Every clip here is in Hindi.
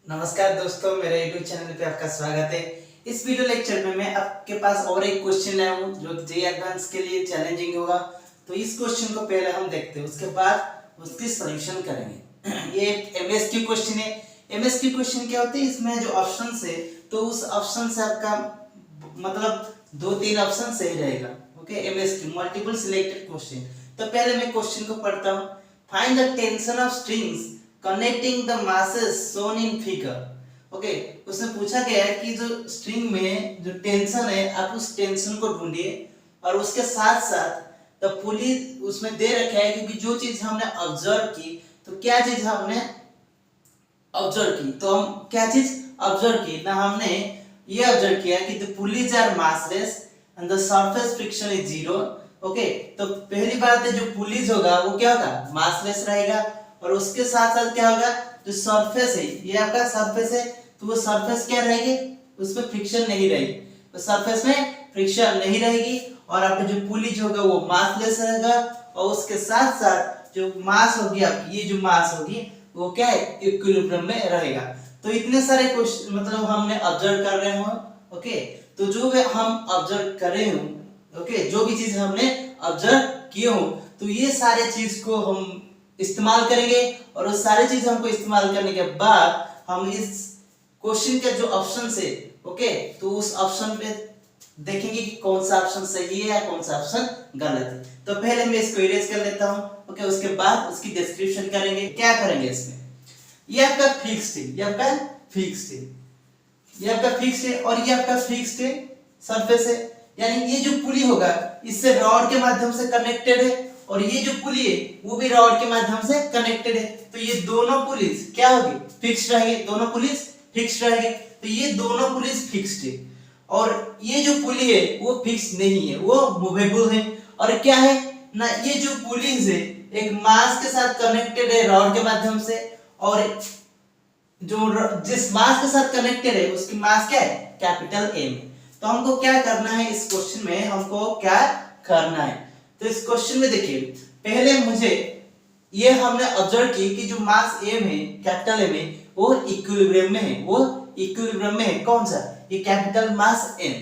नमस्कार दोस्तों, मेरे YouTube चैनल पे आपका स्वागत है। इस वीडियो लेक्चर में मैं आपके पास और एक क्वेश्चन लाया हूँ जो जे एडवांस के लिए चैलेंजिंग होगा। तो इस क्वेश्चन को पहले हम देखते हैं, उसके बाद उसकी सॉल्यूशन करेंगे। ये एक एमएसक्यू क्वेश्चन है। एमएसक्यू क्वेश्चन क्या होते हैं, इसमें जो ऑप्शन है तो उस ऑप्शन से आपका मतलब 2-3 ऑप्शन सही रहेगा। Okay, MSQ multiple selected question. तो पहले मैं क्वेश्चन को पढ़ता हूँ। Find the tension of strings connecting the masses shown in figure. Okay, उसमें पूछा गया है कि जो स्ट्रिंग में जो टेंशन है आप उस टेंशन को ढूंढिए और उसके साथ साथ द पुली उसमें दे रखा है क्योंकि जो चीज हमने ऑब्जर्व की, तो क्या चीज हमने ऑब्जर्व की, तो हम क्या चीज ऑब्जर्व की ना, हमने ये ऑब्जर्व किया कि the pulleys are massless and the surface friction is zero. Okay, तो पहली बात है जो पुलीज होगा वो क्या होगा, मासलेस रहेगा और उसके साथ साथ क्या होगा, जो सरफेस है ये आपका सरफेस है तो वो सरफेस क्या रहेगी, उसमें फ्रिक्शन नहीं रहेगी, तो सरफेस में फ्रिक्शन नहीं रहेगी और आपका जो पुली होगा वो मासलेस रहेगा और उसके साथ साथ जो मास होगी आपकी, ये जो मास होगी वो क्या है, इक्विलिब्रियम में रहेगा। तो इतने सारे क्वेश्चन मतलब हमने ऑब्जर्व कर रहे हो। ओके, तो जो भी हम ऑब्जर्व कर रहे हो, ओके, जो भी चीज हमने ऑब्जर्व किए हो तो ये सारे चीज को हम इस्तेमाल करेंगे और वो सारी चीज हमको इस्तेमाल करने के बाद हम इस क्वेश्चन के जो ऑप्शन है, ओके, तो उस ऑप्शन पे देखेंगे कि कौन सा ऑप्शन सही है या कौन सा ऑप्शन गलत है। तो पहले मैं इसको इरेज कर लेता हूं। ओके, उसके बाद उसकी डिस्क्रिप्शन करेंगे। क्या करेंगे इसमें, ये आपका फिक्स्ड है, ये आपका फिक्स्ड है, ये आपका फिक्स्ड है और ये आपका फिक्स्ड है सरफेस है, यानी ये जो पुली होगा इससे रॉड के माध्यम से कनेक्टेड है और ये जो पुली है वो भी रॉड के माध्यम से कनेक्टेड है। तो ये दोनों पुलिस क्या होगी, फिक्स्ड रहेगी, दोनों पुलिस फिक्स्ड रहेगी। तो ये दोनों पुलिस फिक्स्ड है और ये जो पुली है वो फिक्स नहीं है, वो मूवेबल है। और क्या है ना, ये जो पुलिस है एक मास के साथ कनेक्टेड है रॉड के माध्यम से और जो जिस मास के साथ कनेक्टेड है उसकी मास क्या है, कैपिटल एम। तो हमको क्या करना है इस क्वेश्चन में, हमको क्या करना है, तो इस क्वेश्चन में देखिए पहले मुझे ये हमने ऑब्जर्व की कि जो मास एम है, कैपिटल एम है, वो इक्विलिब्रियम में है, वो इक्विलिब्रियम में है। कौन सा, ये कैपिटल मास एम।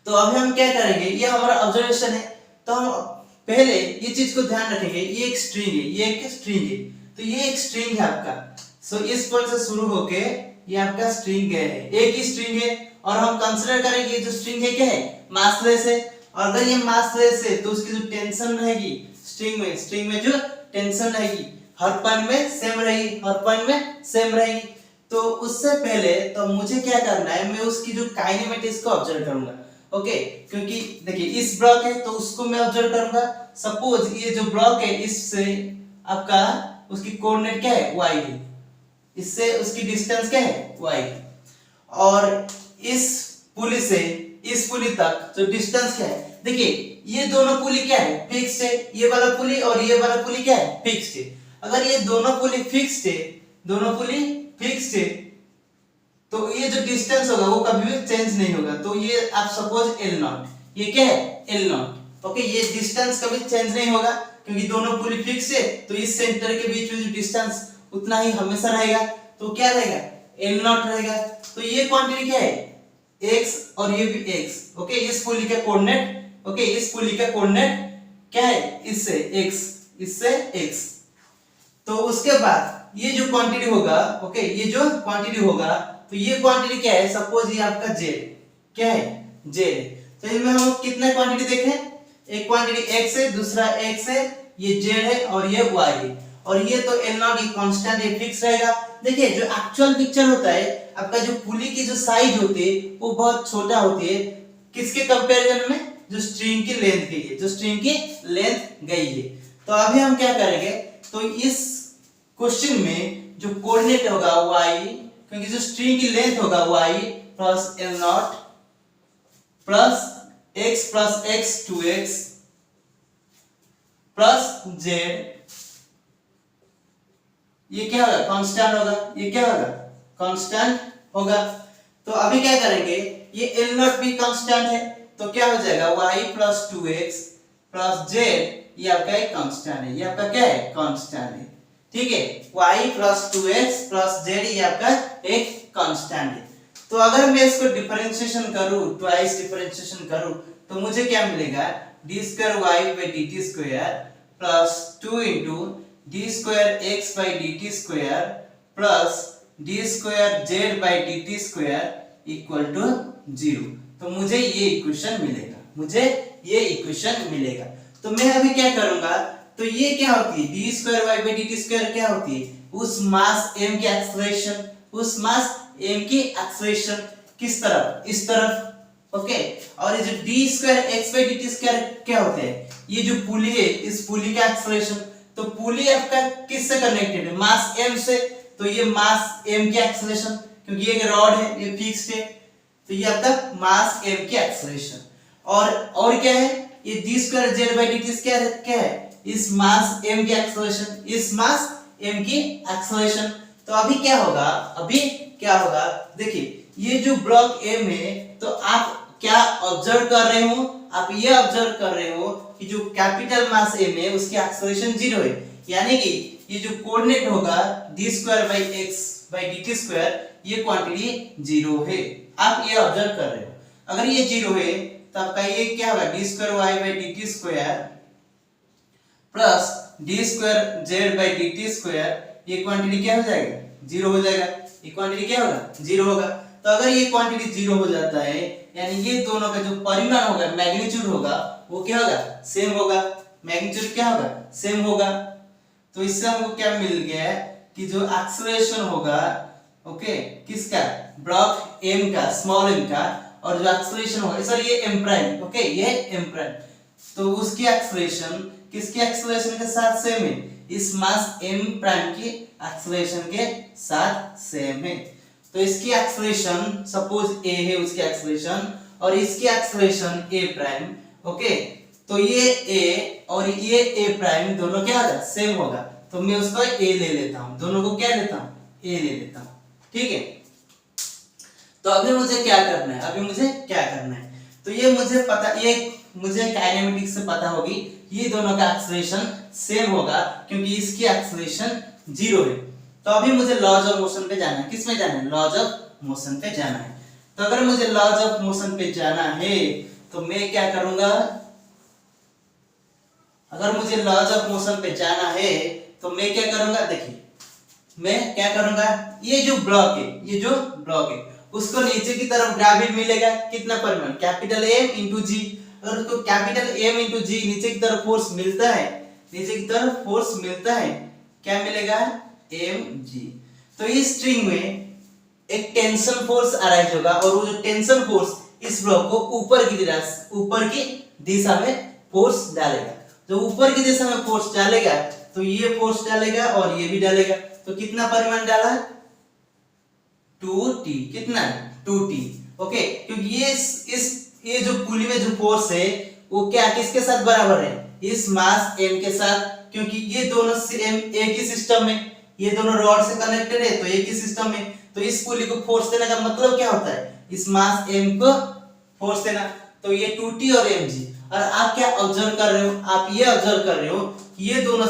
तो अभी हम क्या करेंगे, ये हमारा ऑब्जर्वेशन है, तो हम पहले ये चीज को ध्यान रखेंगे, ये एक स्ट्रिंग है, ये एक स्ट्रिंग है, तो ये एक स्ट्रिंग है आपका। सो इस पॉइंट से शुरू होके ये आपका स्ट्रिंग है, एक ही स्ट्रिंग है और हम कंसीडर करेंगे जो स्ट्रिंग है क्या है, मासलेस है। और अगर ये मासलेस है तो उसकी जो टेंशन रहेगी स्ट्रिंग में जो टेंशन रहेगी हर पॉइंट में सेम रहेगी, हर पॉइंट में सेम रहेगी। तो उससे पहले तो मुझे क्या करना है, मैं उसकी जो काइनेमेटिक्स को ऑब्जर्व करूंगा। ओके, क्योंकि देखिए इस ब्लॉक है तो उसको मैं ऑब्जर्व करूंगा। सपोज ये जो ब्लॉक है इससे आपका उसकी कोऑर्डिनेट क्या है, y है, इससे उसकी डिस्टेंस क्या है, y है। और इस पुली से इस पुली तक जो डिस्टेंस क्या है, देखिए ये दोनों पुली क्या है, फिक्स्ड है, ये वाला पुली और ये वाला पुली क्या है, फिक्स्ड है। अगर ये दोनों पुली फिक्स्ड है, दोनों पुली फिक्स्ड है, तो ये जो डिस्टेंस होगा वो कभी भी चेंज नहीं होगा। तो ये आप सपोज L0, ये क्या है, L0। ओके, ये डिस्टेंस कभी चेंज नहीं होगा क्योंकि दोनों पुली फिक्स है, तो इस सेंटर के बीच में जो डिस्टेंस उतना ही हमेशा रहेगा। तो क्या रहेगा, L0 रहेगा। तो ये क्वांटिटी क्या है, x और ये भी x। ओके, इस पुली का कोऑर्डिनेट, ओके, इस पुली का कोऑर्डिनेट क्या है, इससे x, इससे x। तो उसके बाद ये जो क्वांटिटी होगा, ओके, ये जो क्वांटिटी होगा तो ये क्वांटिटी क्या है, सपोज ये आपका z क्या है, z है। तो इसमें हम कितने क्वांटिटी देखें, एक क्वांटिटी x है, दूसरा x है, ये z है और ये y है। और ये तो L0 ये कांस्टेंट है, फिक्स रहेगा। देखिए जो एक्चुअल पिक्चर होता है आपका, जो पुली की जो साइज होती है वो बहुत छोटा होती है, किसके कंपैरिजन में, जो स्ट्रिंग की लेंथ के लिए, जो स्ट्रिंग की लेंथ गई है। तो अभी हम क्या करेंगे, तो इस क्वेश्चन में जो कोऑर्डिनेट होगा y, क्योंकि जो स्ट्रिंग की लेंथ होगा y plus L0 plus x 2x plus z, ये क्या होगा, कांस्टेंट होगा, ये क्या होगा, कांस्टेंट होगा। तो अभी क्या करेंगे, ये L0 भी कांस्टेंट है तो क्या हो जाएगा, y plus 2x plus z, ये आपका एक कांस्टेंट है, ये आपका क्या है, कांस्टेंट है। ठीक है, y plus 2x plus z ये आपका एक कांस्टेंट है। तो अगर मैं इसको डिफरेंशिएशन करूं, ट्वाइस डिफरेंशिएशन करूं, तो मुझे क्या मिलेगा, d square y by dt square plus 2 into D square x by dt square plus D square z by dt square equal to 0। तो मुझे ये इक्वेशन मिलेगा, मुझे ये इक्वेशन मिलेगा। तो मैं अभी क्या करूंगा, तो ये क्या होती है, D square Y by D T square क्या होती है, उस मास m की एक्सेलरेशन, उस मास m की एक्सेलरेशन किस तरफ, इस तरफ। ओके, और ये जो D square x by D T square क्या होते हैं, ये जो पुली है, इस पुली का एक्सेलरेशन। तो पुली आपका किससे कनेक्टेड है, मास m से। तो ये मास m की एक्सेलरेशन, क्योंकि ये रॉड है, ये फिक्स्ड है, तो ये आपका मास m की एक्सेलरेशन। और क्या है, ये d square z by dt square क्या है, इस मास m की एक्सेलरेशन, इस मास m की एक्सेलरेशन। तो अभी क्या होगा, देखिए ये जो ब्लॉक m है, तो आप क्या ऑब्जर्व कर रहे हो, आप ये ऑब्जर्व कर रहे हो कि जो कैपिटल मास m है उसकी एक्सेलरेशन 0 है, यानी कि ये जो कोऑर्डिनेट होगा d square by x by dt square, ये क्वांटिटी 0 है। आप ये ऑब्जर्व कर रहे हो, अगर ये 0 है तो आपका ये क्या होगा, D square Y by D T square plus D square Z by D T square, ये क्वांटिटी क्या हो जाएगा, 0 हो जाएगा। ये क्वांटिटी क्या होगा, 0 होगा। तो अगर ये क्वांटिटी 0 हो जाता है, यानी ये दोनों का जो परिमाण होगा, मैग्नीट्यूड होगा, वो क्या होगा, सेम होगा। मैग्नीट्यूड क्या होगा, सेम होगा। तो इससे हमको क्या मिल गया कि जो एक्सेलरेशन होगा, ओके, किसका, ब्लॉक m का, स्मॉल m का, और जो एक्सेलरेशन होगा, सर ये m प्राइम, ओके, ये m प्राइम, तो उसकी एक्सेलरेशन किसकी एक्सेलरेशन के साथ सेम है, इस मास m प्राइम की एक्सेलरेशन के साथ सेम है। तो इसकी एक्सेलरेशन सपोज a है, उसकी एक्सेलरेशन, और इसकी एक्सेलरेशन a प्राइम, ओके, तो ये a और ये a प्राइम दोनों क्या होगा, सेम होगा। तो मैं उसको a ले लेता हूं, दोनों को क्या लेता हूं, a ले लेता हूं, ठीक है। तो अभी मुझे क्या करना है, तो ये मुझे काइनेमेटिक्स से पता होगी, ये दोनों का एक्सेलरेशन सेम होगा, क्योंकि इसकी एक्सेलरेशन 0 है। तो अभी मुझे लॉज ऑफ मोशन पे जाना है, किस में जाना है, लॉज ऑफ मोशन पे जाना है। तो अगर मुझे लॉज ऑफ मोशन पे जाना है, तो मैं क्या करूंगा, अगर मुझे लॉज ऑफ मोशन पे जाना है, तो मैं क्या करूंगा, देखिए मैं क्या करूंगा, ये जो ब्लॉक है उसको नीचे की तरफ ग्रेविटी मिलेगा, कितना परिमाण, कैपिटल M इंटू जी। अगर उसको कैपिटल M इंटू जी नीचे की तरफ फोर्स मिलता है, क्या मिलेगा, mg। तो इस स्ट्रिंग में एक टेंशन फोर्स अराइज होगा, और वो जो टेंशन फोर्स इस ब्लॉक को ऊपर की दिशा में फोर्स डालेगा। जो ऊपर की दिशा में फोर्स डालेगा, तो ये फोर्स डालेगा और ये भी डालेगा। तो कितना परिमाण डाला, 2t, कितना, 2t, ओके, क्योंकि ये जो पुली में जो फोर्स है वो क्या किसके साथ बराबर है, इस मास m के साथ, क्योंकि ये दोनों सेम एक ही सिस्टम में, ये दोनों रॉड से कनेक्टेड है, तो एक ही सिस्टम में। तो इस पुली को फोर्स देने का मतलब क्या होता है, इस मास m को फोर्स देना। तो ये 2t और mg, और आप क्या ऑब्जर्व कर रहे हो, आप ये ऑब्जर्व कर रहे हो कि ये दोनों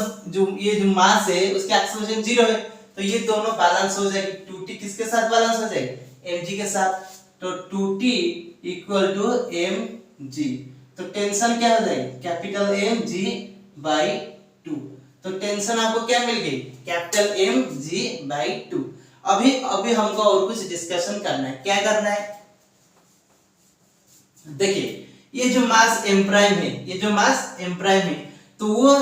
ये जो मास है उसकी एक्सेलरेशन 0 है, तो ये दोनों बैलेंस हो जाएगी। 2t किसके साथ बैलेंस हो जाएगी, mg के साथ। तो 2t इक्वल टू mg, तो टेंशन क्या हो जाएगी, कैपिटल mg बाई 2। तो टेंशन आपको क्या मिल गई, कैपिटल mg बाई 2। अभी हमको और कुछ डिस्कशन करना है। क्या करना है, देखिए ये जो मास m प्राइम है, तो वो,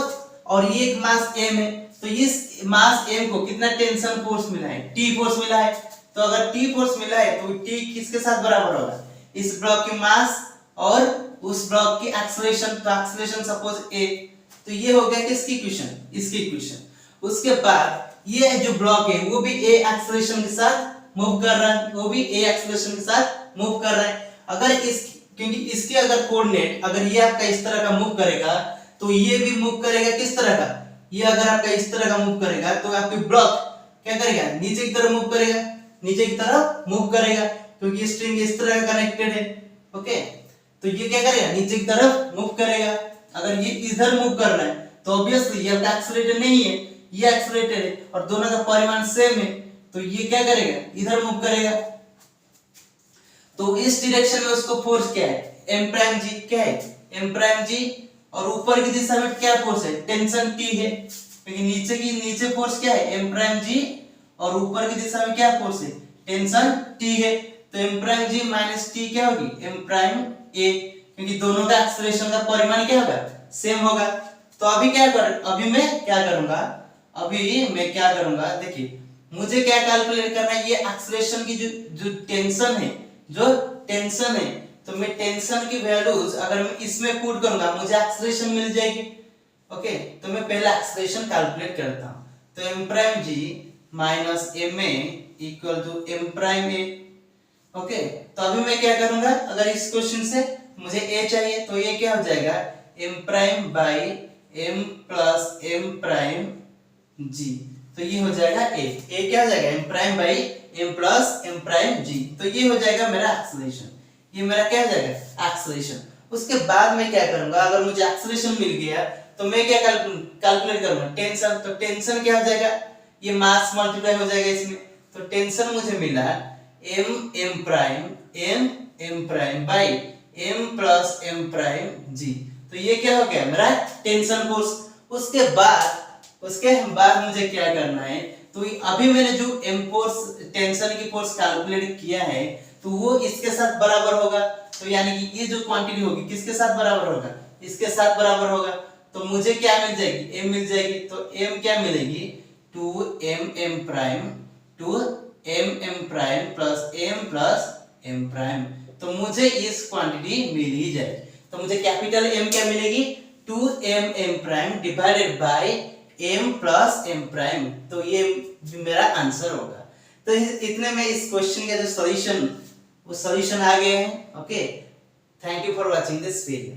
और ये एक मास m है, तो इस मास m को कितना टेंशन फोर्स मिला है, t फोर्स मिला है। तो अगर t फोर्स मिला है, तो t किसके साथ बराबर होगा, इस ब्लॉक की मास और उस ब्लॉक की एक्सेलरेशन। तो एक्सेलरेशन सपोज a, तो ये हो गया किसकी इक्वेशन, इसकी इक्वेशन। उसके बाद ये जो ब्लॉक है वो भी a एक्सेलरेशन के साथ मूव कर रहा है, अगर क्योंकि इसके अगर कोऑर्डिनेट, अगर ये आपका इस तरह का मूव करेगा, तो ये भी मूव करेगा किस तरह का, ये अगर आपका इस तरह का मूव करेगा, तो आपके ब्लॉक क्या करेगा, नीचे की तरफ मूव करेगा, क्योंकि स्ट्रिंग इस तरह का कनेक्टेड है, ओके। तो ये क्या करेगा, नीचे की तरफ मूव करेगा। अगर ये इधर मूव कर रहा है, तो ऑब्वियसली ये आपका एक्सेलरेटर नहीं है, ये एक्सेलरेटेड है और दोनों का परिमाण सेम है, तो ये क्या करेगा, इधर मूव करेगा। तो इस डायरेक्शन में उसको फोर्स क्या है, m प्राइम जी, क्या है m प्राइम जी, और ऊपर की दिशा में क्या फोर्स है, टेंशन T है, क्योंकि नीचे फोर्स क्या है m प्राइम जी, और ऊपर की दिशा में क्या फोर्स है, टेंशन T है। तो m प्राइम जी माइनस T क्या होगी, m प्राइम A, क्योंकि दोनों का एक्सेलरेशन का परिमाण क्या होगा, सेम होगा। तो अभी मैं क्या करूंगा, देखिए मुझे क्या कैलकुलेट करना है, ये एक्सेलरेशन की जो टेंशन है, तो मैं टेंशन की वैल्यूज अगर मैं इसमें पुट करूंगा मुझे एक्सेलरेशन मिल जाएगी। ओके, तो मैं पहले एक्सेलरेशन कैलकुलेट करता हूं। तो m prime g minus ma equal to m prime a। Okay, तो अभी मैं क्या करूंगा, अगर इस क्वेश्चन से मुझे a चाहिए तो ये क्या हो जाएगा, m prime by m plus m prime g, तो ये हो जाएगा a क्या हो जाएगा, m prime by m plus m prime g, तो ये हो जाएगा मेरा एक्सेलरेशन, ये मेरा क्या हो जाएगा एक्सेलरेशन। उसके बाद मैं क्या करूंगा, अगर मुझे एक्सेलरेशन मिल गया तो मैं क्या कैलकुलेट करूंगा, टेंशन। तो टेंशन क्या हो जाएगा, ये मास मल्टीप्लाई हो जाएगा इसमें, तो टेंशन मुझे मिला m prime by m plus m prime g, तो ये क्या हो गया मेरा टेंशन फोर्स। उसके बाद मुझे क्या करना है, तो अभी मैंने जो टेंशन की फोर्स कैलकुलेट किया है तो वो इसके साथ बराबर होगा, तो यानी कि ये जो क्वांटिटी होगी किसके साथ बराबर होगा, इसके साथ बराबर होगा। तो मुझे क्या मिल जाएगी, m मिल जाएगी, तो m क्या मिलेगी, 2mm prime plus m prime, तो मुझे इस क्वांटिटी मिल ही जाएगी। तो मुझे कैपिटल M क्या मिलेगी, 2mm prime divided by m plus m prime, तो ये मेरा आंसर होगा। तो इतने में इस क्वेश्चन का जो सॉल्यूशन आ गए हैं। Okay, thank you for watching this video.